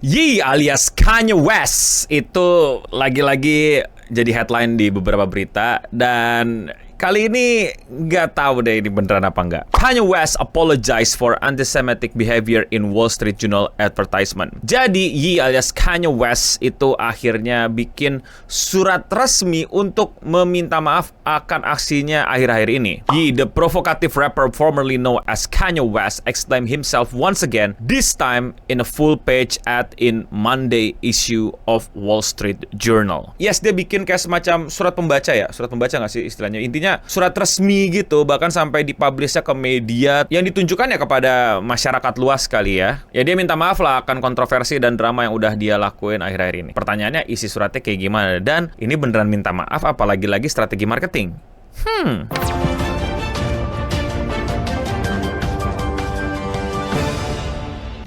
Yee alias Kanye West itu lagi-lagi jadi headline di beberapa berita dan kali ini nggak tahu deh ini beneran apa nggak. Kanye West apologize for anti-Semitic behavior in Wall Street Journal advertisement. Jadi Yee alias Kanye West itu akhirnya bikin surat resmi untuk meminta maaf akan aksinya akhir-akhir ini. Yee, the provocative rapper formerly known as Kanye West, exclaimed himself once again, this time in a full page ad in Monday issue of Wall Street Journal. Yes, dia bikin kayak semacam surat pembaca ya. Surat pembaca nggak sih istilahnya? Intinya surat resmi gitu, bahkan sampai dipublishnya ke media yang ditunjukkan ya kepada masyarakat luas kali ya. Ya dia minta maaf lah akan kontroversi dan drama yang udah dia lakuin akhir-akhir ini. Pertanyaannya isi suratnya kayak gimana? Dan ini beneran minta maaf apalagi lagi strategi marketing?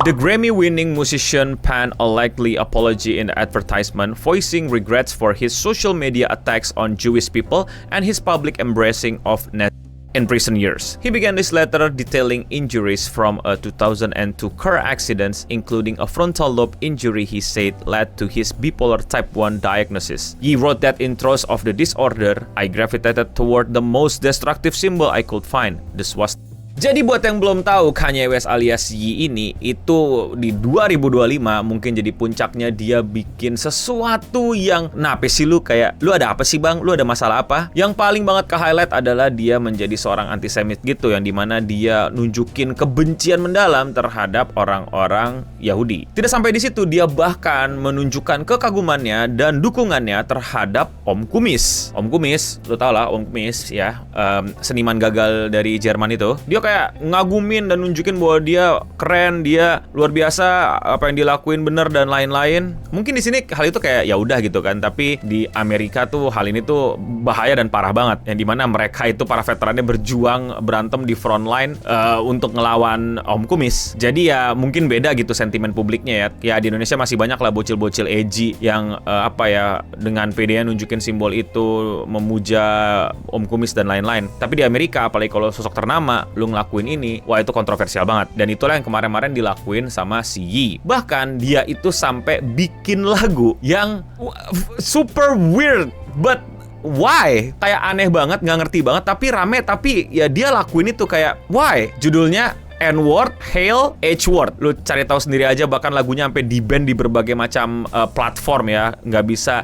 The Grammy-winning musician penned a likely apology in the advertisement, voicing regrets for his social media attacks on Jewish people and his public embracing of Nazis in recent years. He began this letter detailing injuries from a 2002 car accident, including a frontal lobe injury he said led to his bipolar type 1 diagnosis. He wrote that in throes of the disorder, I gravitated toward the most destructive symbol I could find, the swastika. Jadi buat yang belum tahu, Kanye West alias Yee ini itu di 2025 mungkin jadi puncaknya dia bikin sesuatu yang nape sih lu, kayak lu ada apa sih bang? Lu ada masalah apa? Yang paling banget ke highlight adalah dia menjadi seorang antisemit gitu, yang dimana dia nunjukin kebencian mendalam terhadap orang-orang Yahudi. Tidak sampai di situ, dia bahkan menunjukkan kekagumannya dan dukungannya terhadap Om Kumis. Om Kumis, lu tau lah Om Kumis ya, seniman gagal dari Jerman itu. Dia kayak ngagumin dan nunjukin bahwa dia keren, dia luar biasa, apa yang dilakuin bener dan lain-lain. Mungkin di sini hal itu kayak ya udah gitu kan, tapi di Amerika tuh hal ini tuh bahaya dan parah banget, yang dimana mereka itu para veterannya berjuang berantem di front line untuk ngelawan Om Kumis. Jadi ya mungkin beda gitu sentimen publiknya ya. Ya di Indonesia masih banyak lah bocil-bocil edgy yang dengan pedenya nunjukin simbol itu, memuja Om Kumis dan lain-lain. Tapi di Amerika apalagi kalau sosok ternama lu ngelakuin ini, wah itu kontroversial banget. Dan itulah yang kemarin-kemarin dilakuin sama si Yee. Bahkan dia itu sampai bikin lagu yang super weird, but why? Kayak aneh banget, nggak ngerti banget, tapi rame, tapi ya dia lakuin itu kayak why? Judulnya N-word, Hail, H-word. Lu cari tahu sendiri aja, bahkan lagunya sampai di-ban di berbagai macam platform ya. Nggak bisa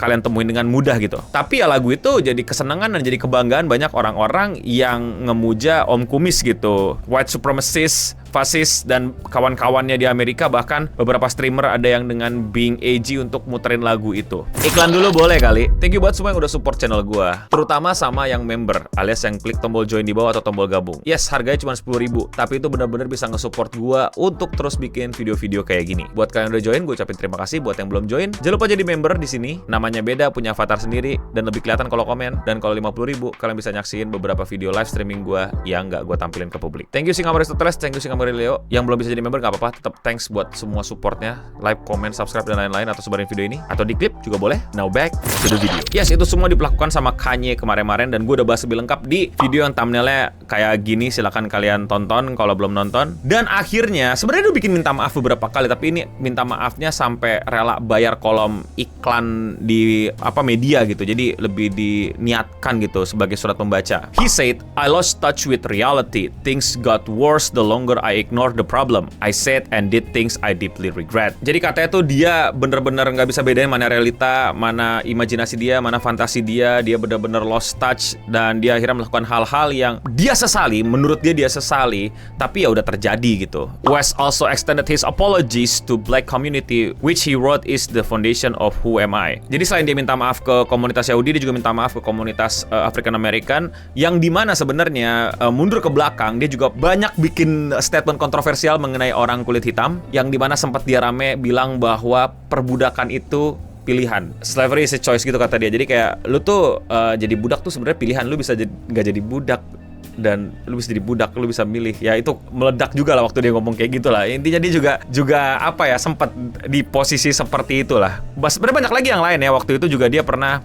kalian temuin dengan mudah gitu. Tapi ya lagu itu jadi kesenangan dan jadi kebanggaan banyak orang-orang yang ngemuja Om Kumis gitu. White supremacist, fasis, dan kawan-kawannya di Amerika. Bahkan beberapa streamer ada yang dengan being edgy untuk muterin lagu itu. Iklan dulu boleh kali. Thank you buat semua yang udah support channel gua, terutama sama yang member, alias yang klik tombol join di bawah atau tombol gabung. Yes, harganya cuma 10.000, tapi itu benar-benar bisa nge-support gua untuk terus bikin video-video kayak gini. Buat kalian yang udah join, gue ucapin terima kasih. Buat yang belum join, jangan lupa jadi member di sini. Namanya beda, punya avatar sendiri, dan lebih kelihatan kalau komen. Dan kalau 50.000, kalian bisa nyaksiin beberapa video live streaming gua yang nggak gua tampilin ke publik. Thank you Singamore Aristoteles, thank you Singamore Leo. Yang belum bisa jadi member nggak apa-apa, tetap thanks buat semua supportnya, like, comment, subscribe, dan lain-lain, atau sebarin video ini, atau di klip juga boleh. Now back to the video. Yes, itu semua dilakukan sama Kanye kemarin-kemarin, dan gue udah bahas lebih lengkap di video yang thumbnailnya kayak gini. Silakan kalian tonton kalau belum nonton. Dan akhirnya sebenarnya dia bikin minta maaf beberapa kali, tapi ini minta maafnya sampai rela bayar kolom iklan di media gitu. Jadi lebih diniatkan gitu sebagai surat pembaca. He said, I lost touch with reality. Things got worse the longer I ignored the problem. I said and did things I deeply regret. Jadi katanya tuh dia bener-bener nggak bisa bedain mana realita, mana imajinasi dia, mana fantasi dia. Dia bener-bener lost touch, dan dia akhirnya melakukan hal-hal yang dia sesali. Menurut dia sesali, tapi ya udah terjadi gitu. West also extended his apologies to black community, which he wrote is the foundation of who am I. Jadi selain dia minta maaf ke komunitas Yahudi, dia juga minta maaf ke komunitas African American, yang dimana sebenarnya mundur ke belakang dia juga banyak bikin statement kontroversial mengenai orang kulit hitam, yang dimana sempat dia rame bilang bahwa perbudakan itu pilihan. Slavery is a choice gitu kata dia. Jadi kayak lu tuh jadi budak tuh sebenarnya pilihan. Lu bisa nggak jadi budak, dan lu bisa jadi budak, lu bisa milih. Ya itu meledak juga lah waktu dia ngomong kayak gitu lah. Intinya dia juga sempat di posisi seperti itulah. Sebenarnya banyak lagi yang lain ya. Waktu itu juga dia pernah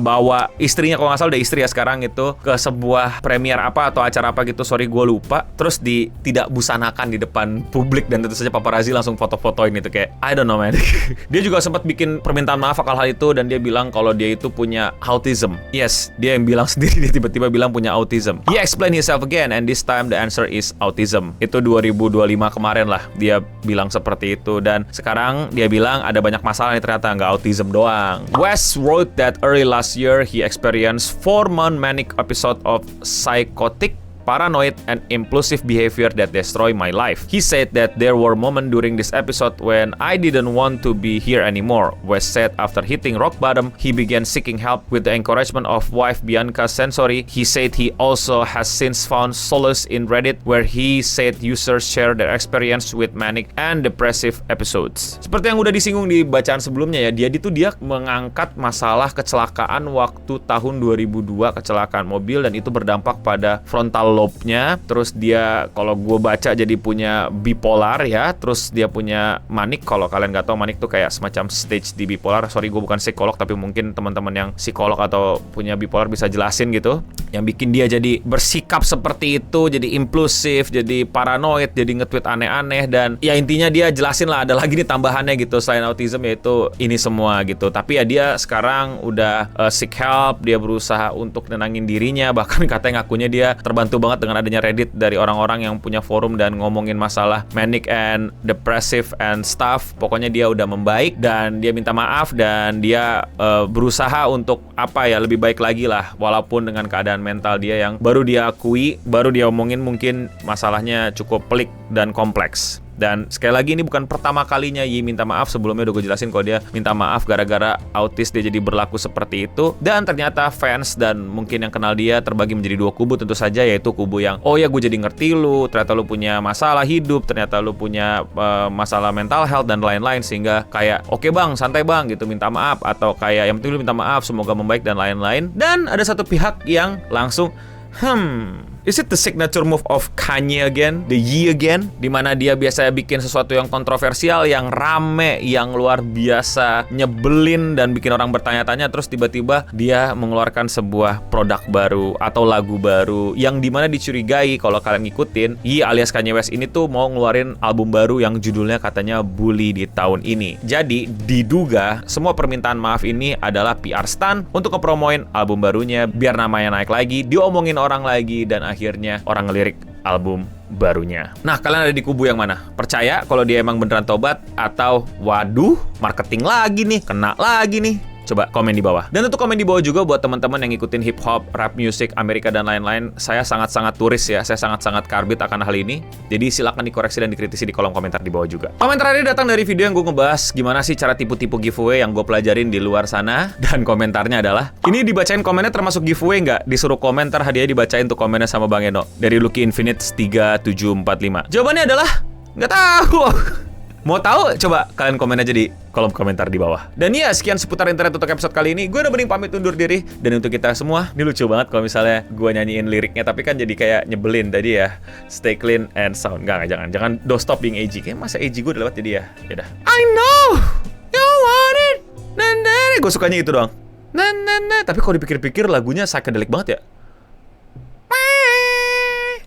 bawa istrinya, kalau nggak salah udah istri ya sekarang itu, ke sebuah premier apa atau acara apa gitu, sorry gue lupa. Terus tidak busanakan di depan publik dan tentu saja paparazzi langsung foto-fotoin itu, kayak I don't know man. Dia juga sempat bikin permintaan maaf akan hal itu dan dia bilang kalau dia itu punya autism. Yes, dia yang bilang sendiri, dia tiba-tiba bilang punya autism. He explained himself again and this time the answer is autism. Itu 2025 kemarin lah dia bilang seperti itu, dan sekarang dia bilang ada banyak masalah nih, ternyata nggak autism doang. West wrote that early last year he experienced 4-month manic episode of psychotic, paranoid, and impulsive behavior that destroy my life. He said that there were moments during this episode when I didn't want to be here anymore. West said after hitting rock bottom, he began seeking help with the encouragement of wife Bianca Sensori. He said he also has since found solace in Reddit, where he said users share their experience with manic and depressive episodes. Seperti yang udah disinggung di bacaan sebelumnya ya, dia mengangkat masalah kecelakaan waktu tahun 2002, kecelakaan mobil, dan itu berdampak pada frontal lobe-nya. Terus dia, kalau gue baca, jadi punya bipolar ya. Terus dia punya manik. Kalau kalian nggak tahu, manik tuh kayak semacam stage di bipolar. Sorry, gue bukan psikolog, tapi mungkin teman-teman yang psikolog atau punya bipolar bisa jelasin gitu. Yang bikin dia jadi bersikap seperti itu, jadi impulsif, jadi paranoid, jadi nge-tweet aneh-aneh. Dan ya intinya dia jelasin lah, ada lagi nih tambahannya gitu selain autism, yaitu ini semua gitu. Tapi ya dia sekarang udah seek help. Dia berusaha untuk nenangin dirinya. Bahkan katanya ngakunya dia terbantu banget dengan adanya Reddit dari orang-orang yang punya forum dan ngomongin masalah manic and depressive and stuff. Pokoknya dia udah membaik dan dia minta maaf dan dia berusaha untuk lebih baik lagi lah, walaupun dengan keadaan mental dia yang baru dia akui, baru dia omongin, mungkin masalahnya cukup pelik dan kompleks. Dan sekali lagi, ini bukan pertama kalinya Yi minta maaf. Sebelumnya udah gue jelasin kalau dia minta maaf gara-gara autis dia jadi berlaku seperti itu. Dan ternyata fans dan mungkin yang kenal dia terbagi menjadi dua kubu tentu saja, yaitu kubu yang oh ya gue jadi ngerti lu, ternyata lu punya masalah hidup, ternyata lu punya masalah mental health dan lain-lain, sehingga kayak oke bang, santai bang gitu, minta maaf, atau kayak yang penting lu minta maaf, semoga membaik dan lain-lain. Dan ada satu pihak yang langsung is it the signature move of Kanye again? The Ye again? Dimana dia biasanya bikin sesuatu yang kontroversial, yang rame, yang luar biasa nyebelin dan bikin orang bertanya-tanya, terus tiba-tiba dia mengeluarkan sebuah produk baru atau lagu baru yang dimana dicurigai, kalau kalian ngikutin, Ye alias Kanye West ini tuh mau ngeluarin album baru yang judulnya katanya Bully di tahun ini. Jadi diduga semua permintaan maaf ini adalah PR stunt untuk ngepromoin album barunya biar namanya naik lagi, diomongin orang lagi, dan akhirnya orang ngelirik album barunya. Nah, kalian ada di kubu yang mana? Percaya kalau dia emang beneran tobat, atau waduh, marketing lagi nih, kena lagi nih? Coba komen di bawah. Dan untuk komen di bawah juga buat teman-teman yang ngikutin hip hop, rap music, Amerika dan lain-lain. Saya sangat-sangat turis ya, saya sangat-sangat karbit akan hal ini. Jadi silakan dikoreksi dan dikritisi di kolom komentar di bawah juga. Komen terakhir datang dari video yang gue ngebahas gimana sih cara tipu-tipu giveaway yang gue pelajarin di luar sana. Dan komentarnya adalah, ini dibacain komennya termasuk giveaway nggak? Disuruh komentar, hadiahnya dibacain tuh komennya sama Bang Eno dari Lucky Infinite 3745. Jawabannya adalah nggak tahu. Mau tahu? Coba kalian komen aja di kolom komentar di bawah. Dan ya, sekian seputar internet untuk episode kali ini. Gue udah bening pamit undur diri. Dan untuk kita semua, ini lucu banget kalau misalnya gue nyanyiin liriknya, tapi kan jadi kayak nyebelin tadi ya. Stay clean and sound. Jangan don't stop being edgy. Kayak masa edgy gue udah lewat jadi ya. Yaudah. I know you want it. Gue sukanya itu doang. Tapi kalau dipikir-pikir lagunya psychedelic banget ya.